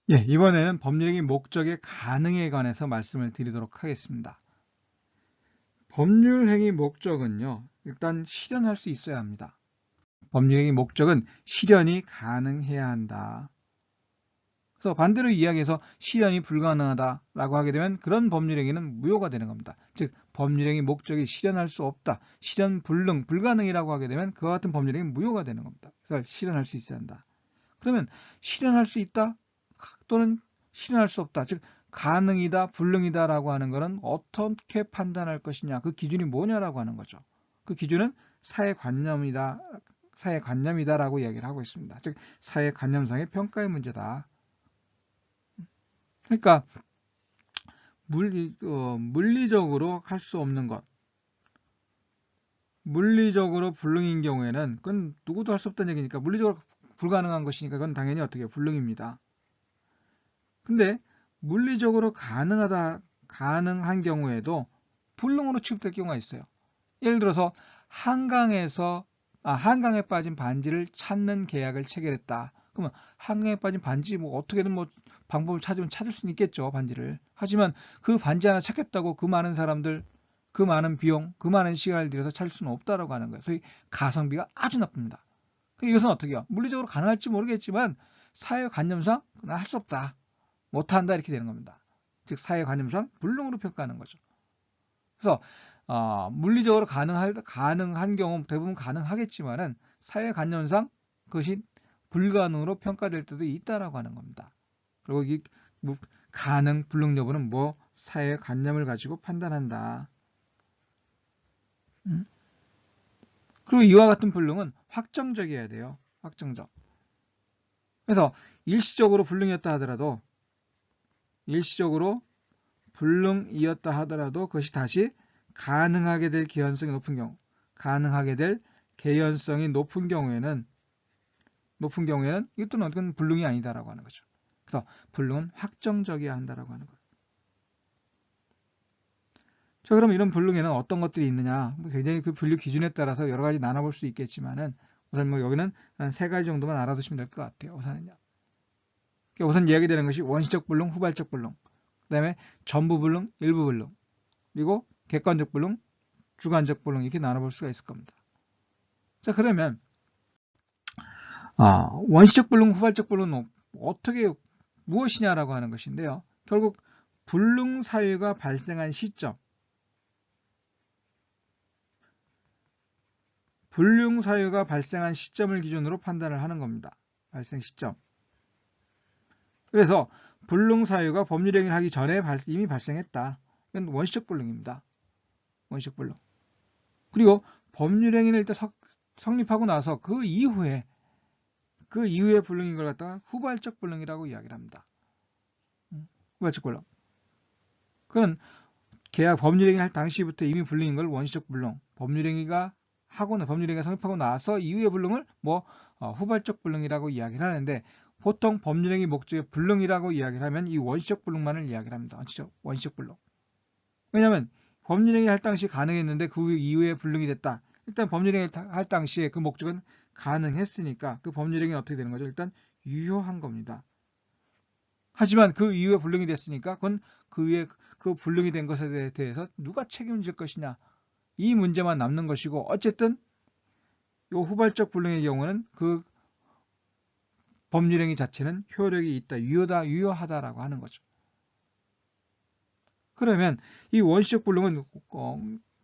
예, 이번에는 법률행위 목적의 가능에 관해서 말씀을 드리도록 하겠습니다. 법률행위 목적은요, 일단 실현할 수 있어야 합니다. 법률행위 목적은 실현이 가능해야 한다. 그래서 반대로 이야기해서 실현이 불가능하다라고 하게 되면 그런 법률행위는 무효가 되는 겁니다. 즉, 법률행위 목적이 실현할 수 없다, 실현 불능, 불가능이라고 하게 되면 그와 같은 법률행위는 무효가 되는 겁니다. 그래서 실현할 수 있어야 한다. 그러면 실현할 수 있다 또는 실현할 수 없다, 즉 가능이다 불능이다라고 하는 것은 어떻게 판단할 것이냐, 그 기준이 뭐냐라고 하는 거죠. 그 기준은 사회관념이다라고 이야기를 하고 있습니다. 즉 사회관념상의 평가의 문제다. 그러니까 물리적으로 할 수 없는 것, 물리적으로 불능인 경우에는 그건 누구도 할 수 없다는 얘기니까, 물리적으로 불가능한 것이니까 그건 당연히 어떻게 불능입니다. 근데 물리적으로 가능한 경우에도 불능으로 취급될 경우가 있어요. 예를 들어서 한강에 빠진 반지를 찾는 계약을 체결했다. 그러면 한강에 빠진 반지 뭐 어떻게든 뭐 방법을 찾으면 찾을 수는 있겠죠, 반지를. 하지만 그 반지 하나 찾겠다고 그 많은 사람들, 그 많은 비용, 그 많은 시간을 들여서 찾을 수는 없다라고 하는 거예요. 소위 가성비가 아주 나쁩니다. 이것은 어떻게 해요? 물리적으로 가능할지 모르겠지만 사회관념상 할 수 없다, 못한다, 이렇게 되는 겁니다. 즉 사회관념상 불능으로 평가하는 거죠. 그래서 물리적으로 가능한 경우 대부분 가능하겠지만은 사회관념상 그것이 불가능으로 평가될 때도 있다라고 하는 겁니다. 그리고 이 가능, 불능 여부는 뭐 사회관념을 가지고 판단한다. 그리고 이와 같은 불능은 확정적이어야 돼요. 확정적. 그래서 일시적으로 불능이었다 하더라도 그것이 다시 가능하게 될 개연성이 높은 경우에는 이것도 불능이 아니다라고 하는 거죠. 그래서 불능은 확정적이어야 한다라고 하는 거예요. 자, 그럼 이런 불능에는 어떤 것들이 있느냐? 굉장히 그 분류 기준에 따라서 여러 가지 나눠볼 수 있겠지만은 우선 뭐 여기는 한 3가지 정도만 알아두시면 될 것 같아요. 우선 이야기되는 것이 원시적 불능, 후발적 불능, 그다음에 전부 불능, 일부 불능, 그리고 객관적 불능, 주관적 불능, 이렇게 나눠볼 수가 있을 겁니다. 자, 그러면 원시적 불능, 후발적 불능은 어떻게 무엇이냐라고 하는 것인데요. 결국 불능 사유가 발생한 시점, 불능 사유가 발생한 시점을 기준으로 판단을 하는 겁니다. 발생 시점. 그래서 불능 사유가 법률행위를 하기 전에 이미 발생했다. 이건 원시적 불능입니다. 원시적 불능. 그리고 법률행위를 일단 성립하고 나서 그 이후에 불능인 걸 갖다가 후발적 불능이라고 이야기를 합니다. 후발적 불능. 그건 계약 법률행위 할 당시부터 이미 불능인 걸 원시적 불능. 법률행위가 성립하고 나서 이후의 불능을 후발적 불능이라고 이야기를 하는데, 보통 법률행위 목적의 불능이라고 이야기를 하면 이 원시적 불능만을 이야기를 합니다. 원시적 불능. 왜냐하면 법률행위 할 당시 가능했는데 그 이후에 불능이 됐다. 일단 법률행위 할 당시에 그 목적은 가능했으니까 그 법률행위는 어떻게 되는 거죠? 일단 유효한 겁니다. 하지만 그 이후에 불능이 됐으니까 그건 그 위에 그 불능이 된 것에 대해서 누가 책임질 것이냐, 이 문제만 남는 것이고, 어쨌든 이 후발적 불능의 경우는 그 법률행위 자체는 효력이 있다, 유효하다라고 하는 거죠. 그러면 이 원시적 불능은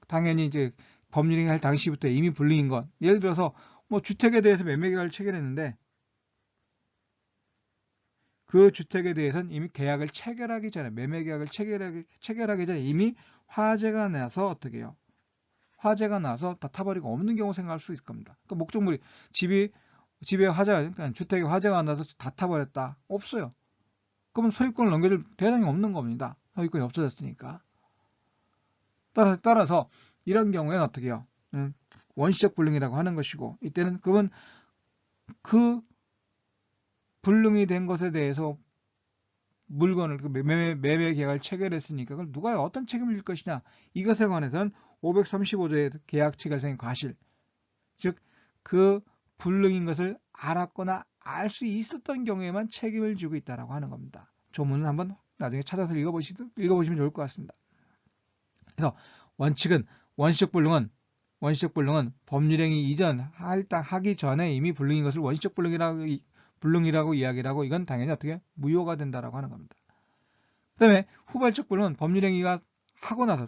당연히 이제 법률행위 할 당시부터 이미 불능인 것. 예를 들어서 주택에 대해서 매매계약을 체결했는데 그 주택에 대해서는 이미 계약을 체결하기 전에, 매매계약을 체결하기 전에 이미 화재가 나서 어떻게 해요? 화재가 나서 다 타버리고 없는 경우 생각할 수 있을 겁니다. 그러니까 목적물이 그러니까 주택에 화재가 나서 다 타버렸다. 없어요. 그러면 소유권을 넘겨줄 대상이 없는 겁니다. 소유권이 없어졌으니까. 따라서 이런 경우에는 어떻게 해요? 원시적 불능이라고 하는 것이고, 이때는 그건 그 불능이 된 것에 대해서 물건을 매매 계약을 체결했으니까 그걸 누가 어떤 책임을 질 것이냐, 이것에 관해서는 535조의 계약 체결상의 과실, 즉 그 불능인 것을 알았거나 알 수 있었던 경우에만 책임을 지고 있다라고 하는 겁니다. 조문은 한번 나중에 찾아서 읽어보시면 좋을 것 같습니다. 그래서 원시적 불능은 법률행위 이전 하기 전에 이미 불능인 것을 원시적 불능이라고 이야기를 하고 이건 당연히 어떻게 무효가 된다라고 하는 겁니다. 그다음에 후발적 불능은 법률행위가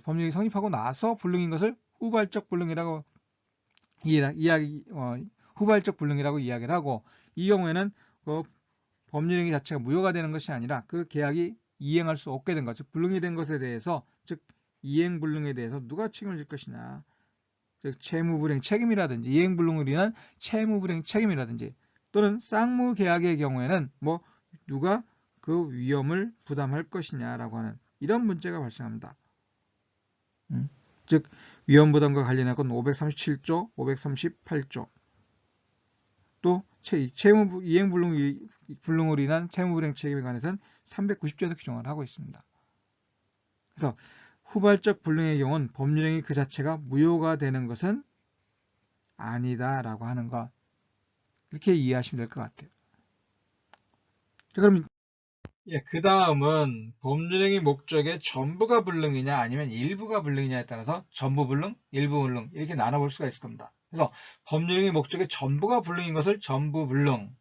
법률이 성립하고 나서 불능인 것을 후발적 불능이라고 후발적 불능이라고 이야기를 하고, 이 경우에는 그 법률행위 자체가 무효가 되는 것이 아니라 그 계약이 이행할 수 없게 된 것, 즉 불능이 된 것에 대해서, 즉 이행불능에 대해서 누가 책임을 질 것이냐, 즉 채무불이행 책임이라든지 이행불능으로 인한 채무불이행 책임이라든지, 또는 쌍무계약의 경우에는 뭐 누가 그 위험을 부담할 것이냐라고 하는 이런 문제가 발생합니다. 즉 위험부담과 관련한 건 537조, 538조, 또 이행불능으로 인한 채무불이행 책임에 관해서는 390조에서 규정을 하고 있습니다. 그래서 후발적 불능의 경우는 법률행위 그 자체가 무효가 되는 것은 아니다라고 하는 것, 이렇게 이해하시면 될 것 같아요. 자, 그럼 그 다음은 법률행위 목적의 전부가 불능이냐 아니면 일부가 불능이냐에 따라서 전부 불능, 일부 불능 이렇게 나눠볼 수가 있을 겁니다. 그래서 법률행위 목적의 전부가 불능인 것을 전부 불능,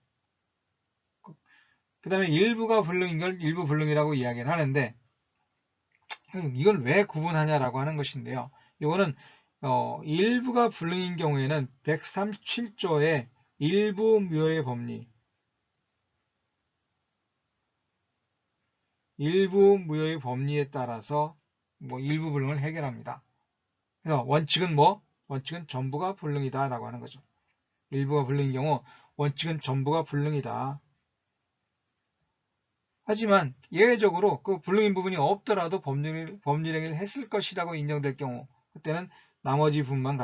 그 다음에 일부가 불능인 걸 일부 불능이라고 이야기를 하는데, 이걸 왜 구분하냐라고 하는 것인데요. 이거는 일부가 불능인 경우에는 137조의 일부 무효의 법리, 일부 무효의 법리에 따라서 일부 불능을 해결합니다. 그래서 원칙은 전부가 불능이다라고 하는 거죠. 일부가 불능인 경우 원칙은 전부가 불능이다. 하지만 예외적으로 그 불능인 부분이 없더라도 법률행위를 했을 것이라고 인정될 경우, 그때는 나머지 부분만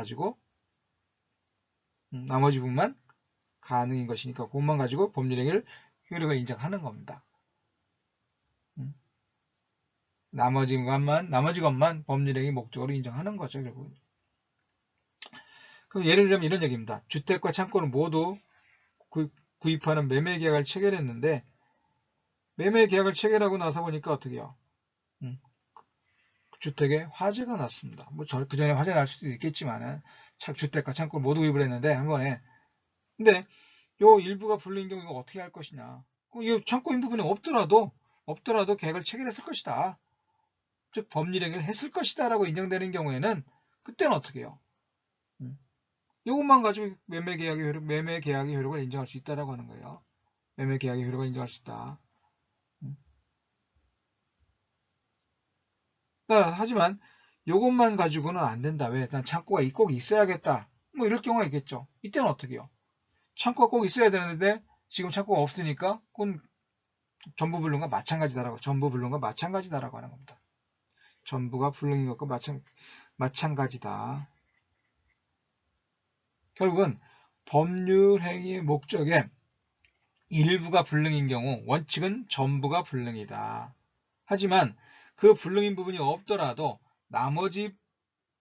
가능인 것이니까 그것만 가지고 법률행위를 효력을 인정하는 겁니다. 나머지 것만 법률행위 목적으로 인정하는 거죠, 결국은. 그럼 예를 들면 이런 얘기입니다. 주택과 창고를 모두 구입하는 매매계약을 체결했는데, 매매계약을 체결하고 나서 보니까 어떻게 해요? 주택에 화재가 났습니다. 그 전에 화재가 날 수도 있겠지만은, 주택과 창고를 모두 구입을 했는데, 한 번에. 근데, 요 일부가 불능인 경우 이거 어떻게 할 것이냐. 이 창고인 부분이 없더라도 계약을 체결했을 것이다. 즉, 법률행위를 했을 것이다 라고 인정되는 경우에는, 그때는 어떻게 해요? 이것만 가지고 매매계약의 효력을 인정할 수 있다라고 하는 거예요. 매매계약의 효력을 인정할 수 있다. 하지만 이것만 가지고는 안 된다. 왜? 난 창고가 꼭 있어야겠다. 이럴 경우가 있겠죠. 이때는 어떻게 해요? 창고가 꼭 있어야 되는데 지금 창고가 없으니까 그건 전부 불능과 마찬가지다라고 하는 겁니다. 전부가 불능인 것과 마찬가지다. 결국은 법률행위의 목적에 일부가 불능인 경우 원칙은 전부가 불능이다. 하지만 그 불능인 부분이 없더라도 나머지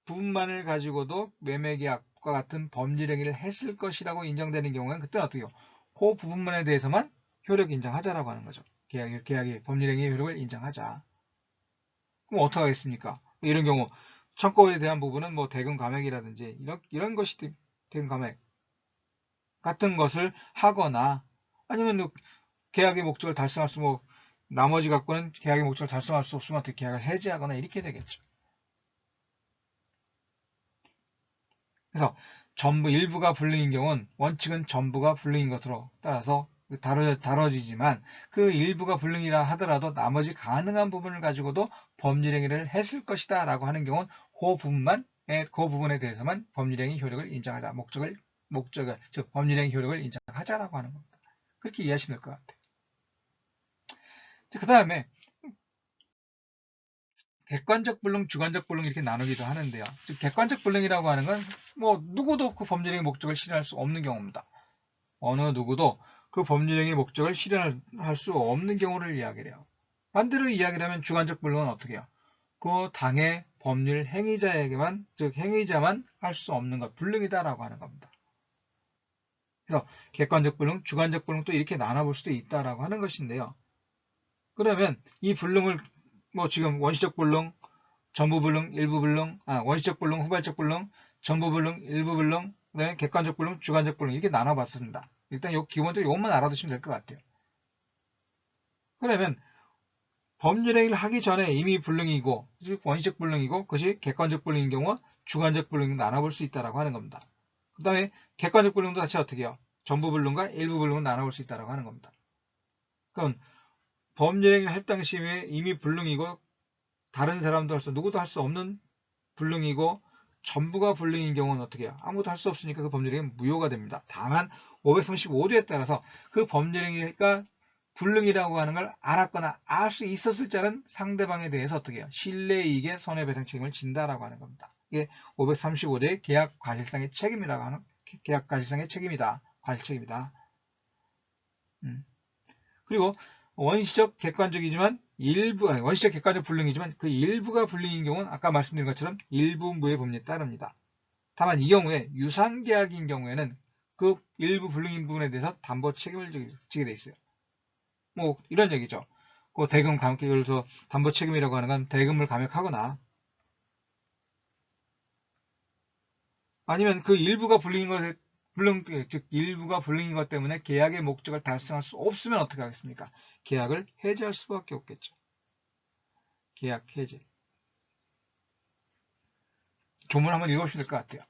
부분만을 가지고도 매매계약과 같은 법률행위를 했을 것이라고 인정되는 경우는 그때는 어떻게 해요? 그 부분만에 대해서만 효력 인정하자라고 하는 거죠. 계약의 법률행위의 효력을 인정하자. 그럼 어떻게 하겠습니까? 이런 경우 청구에 대한 부분은 대금 감액이라든지 이런 것이 대금 감액 같은 것을 하거나, 아니면 계약의 목적을 달성할 수 나머지 갖고는 계약의 목적을 달성할 수 없으면 어떻게 계약을 해지하거나 이렇게 되겠죠. 그래서 일부가 불능인 경우는 원칙은 전부가 불능인 것으로 따라서 다뤄지지만, 그 일부가 불능이라 하더라도 나머지 가능한 부분을 가지고도 법률행위를 했을 것이다 라고 하는 경우는 그 부분에 대해서만 법률행위 효력을 인정하자. 즉 법률행위 효력을 인정하자라고 하는 겁니다. 그렇게 이해하시면 될 것 같아요. 그 다음에 객관적 불능, 주관적 불능 이렇게 나누기도 하는데요. 즉 객관적 불능이라고 하는 건 누구도 그 법률행위 목적을 실현할 수 없는 경우입니다. 어느 누구도 그 법률행위 목적을 실현할 수 없는 경우를 이야기를 해요. 반대로 이야기를 하면 주관적 불능은 어떻게 해요? 그 당의 법률 행위자에게만, 즉 행위자만 할 수 없는 것, 불능이다라고 하는 겁니다. 그래서 객관적 불능, 주관적 불능 또 이렇게 나눠볼 수도 있다라고 하는 것인데요. 그러면 이 불능을 뭐 지금 원시적 불능, 전부 불능, 일부 불능, 원시적 불능, 후발적 불능, 전부 불능, 일부 불능, 그다음에 객관적 불능, 주관적 불능 이렇게 나눠봤습니다. 일단 기본적으로 이것만 알아두시면 될 것 같아요. 그러면 법률행위를 하기 전에 이미 불능이고, 즉 원시적 불능이고, 그것이 객관적 불능인 경우 주관적 불능으로 나눠볼 수 있다라고 하는 겁니다. 그 다음에 객관적 불능도 같이 어떻게 해요? 전부 불능과 일부 불능으로 나눠볼 수 있다라고 하는 겁니다. 그럼 법률행위를 할 당시에 이미 불능이고 다른 사람도 누구도 할 수 없는 불능이고 전부가 불능인 경우는 어떻게 해요? 아무도 할 수 없으니까 그 법률행위는 무효가 됩니다. 다만 535조에 따라서 그 법률행위가 불능이라고 하는 걸 알았거나 알 수 있었을 자는 상대방에 대해서 어떻게 해요? 신뢰이익의 손해배상 책임을 진다라고 하는 겁니다. 이게 535조의 계약 과실상의 책임이라고 하는 계약 과실상의 책임이다. 과실 책임이다. 그리고 원시적 객관적이지만 원시적 객관적 불능이지만 그 일부가 불능인 경우는 아까 말씀드린 것처럼 일부 무효 법리에 따릅니다. 다만 이 경우에 유상계약인 경우에는 그 일부 불능인 부분에 대해서 담보 책임을 지게 돼 있어요. 뭐 이런 얘기죠. 그 대금 감액, 예를 들어서 담보 책임이라고 하는 건 대금을 감액하거나 아니면 그 일부가 즉 일부가 불능인 것 때문에 계약의 목적을 달성할 수 없으면 어떻게 하겠습니까? 계약을 해지할 수밖에 없겠죠. 계약 해지. 조문 한번 읽어보시면 될 것 같아요.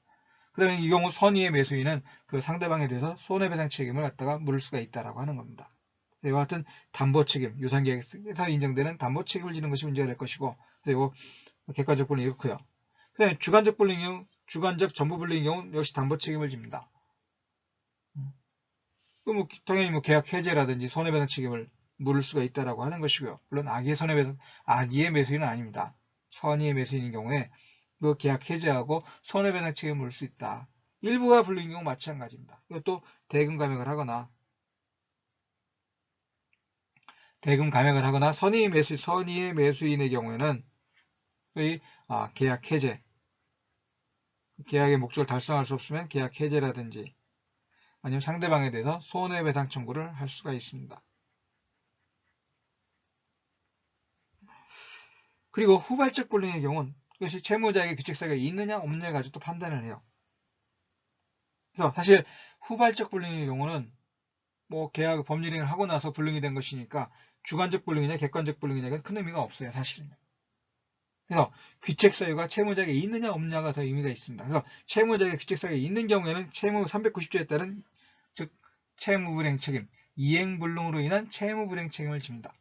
그 다음에 이 경우 선의의 매수인은 그 상대방에 대해서 손해배상 책임을 갖다가 물을 수가 있다라고 하는 겁니다. 이와 같은 담보 책임, 유상계약에서 인정되는 담보 책임을 지는 것이 문제가 될 것이고, 그리고 객관적 불능이 이렇고요. 그 다음에 주관적 불능의 경우, 주관적 전부 불능의 경우 역시 담보 책임을 집니다. 뭐 당연히 뭐 계약 해제라든지 손해배상 책임을 물을 수가 있다라고 하는 것이고요. 물론 악의의 매수인은 아닙니다. 선의의 매수인인 경우에 그 계약 해제하고 손해배상 책임을 물을 수 있다. 일부가 불능인 경우 마찬가지입니다. 이것도 대금 감액을 하거나 선의의 매수인의 경우에는 거의 계약 해제, 계약의 목적을 달성할 수 없으면 계약 해제라든지 아니면 상대방에 대해서 손해배상 청구를 할 수가 있습니다. 그리고 후발적 불능의 경우는 그것이 채무자에게 규칙사유가 있느냐 없느냐 가지고 또 판단을 해요. 그래서 사실 후발적 불능의 경우는 뭐 계약 법률행위를 하고 나서 불능이 된 것이니까 주관적 불능이냐 객관적 불능이냐가 큰 의미가 없어요. 사실은. 그래서 귀책사유가 채무자에게 있느냐 없느냐가 더 의미가 있습니다. 그래서 채무자에게 귀책사유가 있는 경우에는 채무 390조에 따른 즉 채무불이행 책임, 이행불능으로 인한 채무불이행 책임을 집니다.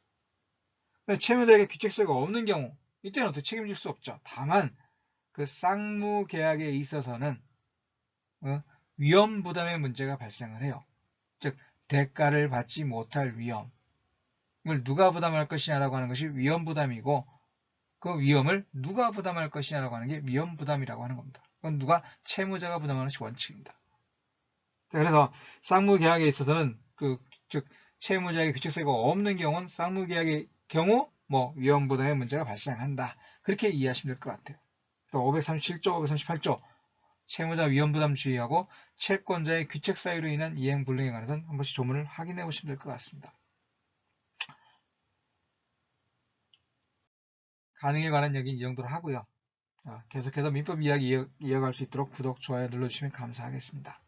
채무자에게 귀책사유가 없는 경우 이때는 어떻게 책임질 수 없죠. 다만 그 쌍무계약에 있어서는 위험부담의 문제가 발생을 해요. 즉 대가를 받지 못할 위험을 누가 부담할 것이냐라고 하는 것이 위험부담이고 그 위험을 누가 부담할 것이냐라고 하는 게 위험부담이라고 하는 겁니다. 그건 누가 채무자가 부담하는 것이 원칙입니다. 그래서 쌍무계약에 있어서는 즉 채무자에게 규칙사유가 없는 경우는 쌍무계약의 경우 뭐 위험부담의 문제가 발생한다. 그렇게 이해하시면 될 것 같아요. 그래서 537조, 538조 채무자 위험부담 주의하고 채권자의 귀책사유로 인한 이행불능에 관해서는 한 번씩 조문을 확인해 보시면 될 것 같습니다. 가능에 관한 얘기는 이 정도로 하고요. 계속해서 민법 이야기 이어갈 수 있도록 구독, 좋아요 눌러주시면 감사하겠습니다.